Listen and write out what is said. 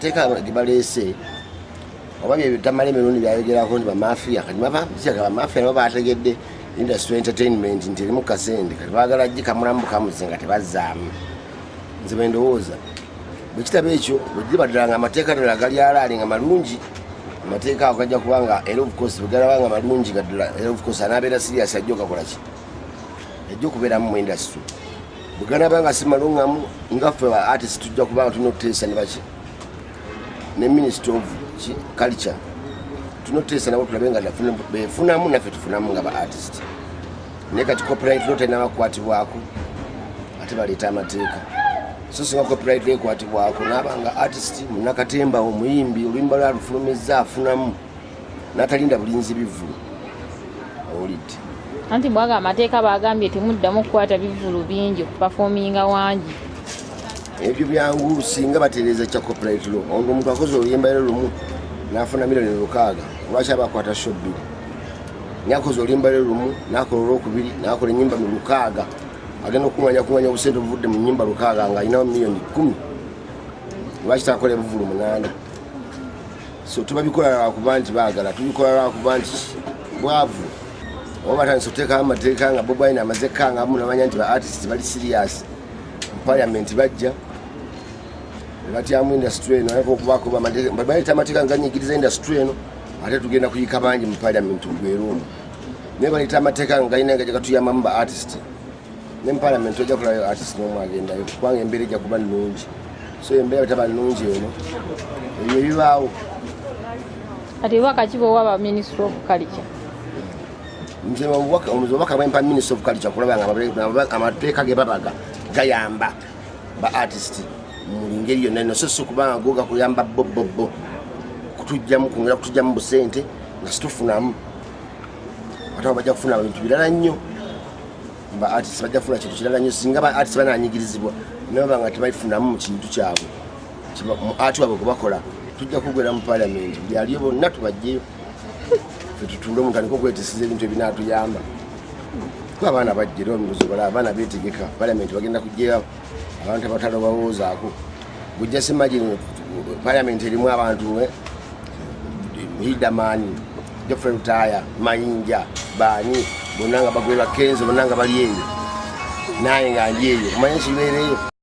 amateeka gibalese oba byebitamala emirundi byayogerako nti bamafia kati bapapisiaga bamafia nabo bategedde industry entertainment nti erimu kasente kati baagala gikamulamu bukamuze nga tebazzaamu nze bwendowooza bwekitabo ekyo bwegibaddala nga amateeka ddala gali alaali nga malungi amateeka ago gajja kubanga era of course bwegalaba nga malungi gaddala era of course anaabeera serious ajja okakola ki ajja okubeeramu mu industry bweganaba nga si malungamu ngaffe ba artist tujja kubanga tulina okuteesa ne baki ne ministry of culture tulina okuteesa nabo tulabe nga befunamu naffe tufunamu nga ba artist naye kati copyright law talina bakukwatibwako ate baleeta amateeka so singa copyright law ekwatibwako naabanga artist munakatemba omuyimbi oluyimba lwalufulumizza afunamu n'atalinda bulinzi bivulu owulidde anti bwaga amateeka bagambye temuddamu okukwata bivulu bingi okupafominga wangi ebyo byangu singa batereeza kya copyright law ono omuntu akoze oluyimba lwe lumu n'afuna milioni 600 lwaki abakwata shobbiri nakoze oluyimba lwe lumu nakola olwokubiri nakola ennyimba 600 agenda okumanya obusente obuvudde mu nnyimba 600 nga alinawo milioni 10 lwaki takola ebivulu 8 so tubabikola lwakuba nti baagala tubikola lwakuba nti bwavu oba batandisa okuteekawo amateeka nga Bobi Wine amaze ekkanga amu namanya nti ba artist bali serious mu parliament bajja batyamu industry eno ayaka okubaako baleta amateeka nga ganyigiriza industry eno ate tugenda kuyika bangi mu parliament gwerumu naye baleta amateeka nga galina nga gatuyambamu ba artist ne mu parliament ojja kulayo artist n'omu agendayo kubanga embeera ejja kuba nnungi so embeera bwetaba nnungi eno ebyo ebibaawo ate obubaka ki bw'owa ministry of culture nze obubaka bwempa ministry of culture kulaba nga amateeka ge babaga gayamba ba artist mu ngeri yonna eno so si kubanga go gakuyamba bo kutujjamu kungera kutujjamu busente nga situfunamu ate abo bajja kufuna bintu birala nnyo ba artist bajja kufuna kintu kirala nnyo singa ba artist bananyigirizibwa nabo banga tebayifunamu mu kintu kyabwe mu art wabwe gwe bakola tujja kugwera mu parliament buli aliyo bonna tubajjeyo tutuule omuntu aliko okwetisiza ebintu ebinaatuyamba kuba abaana bajjera omuzobola abaana beetegeka parliament bagenda kujjayo abantu abatalowoozaako bujja simagini parliament erimu abantu Hidamani Geoffrey Rutaya Mayinja baani bonna nga bagwera Kenzo bonna nga bali eyo naye nga ndi eyo omanye kibeereyo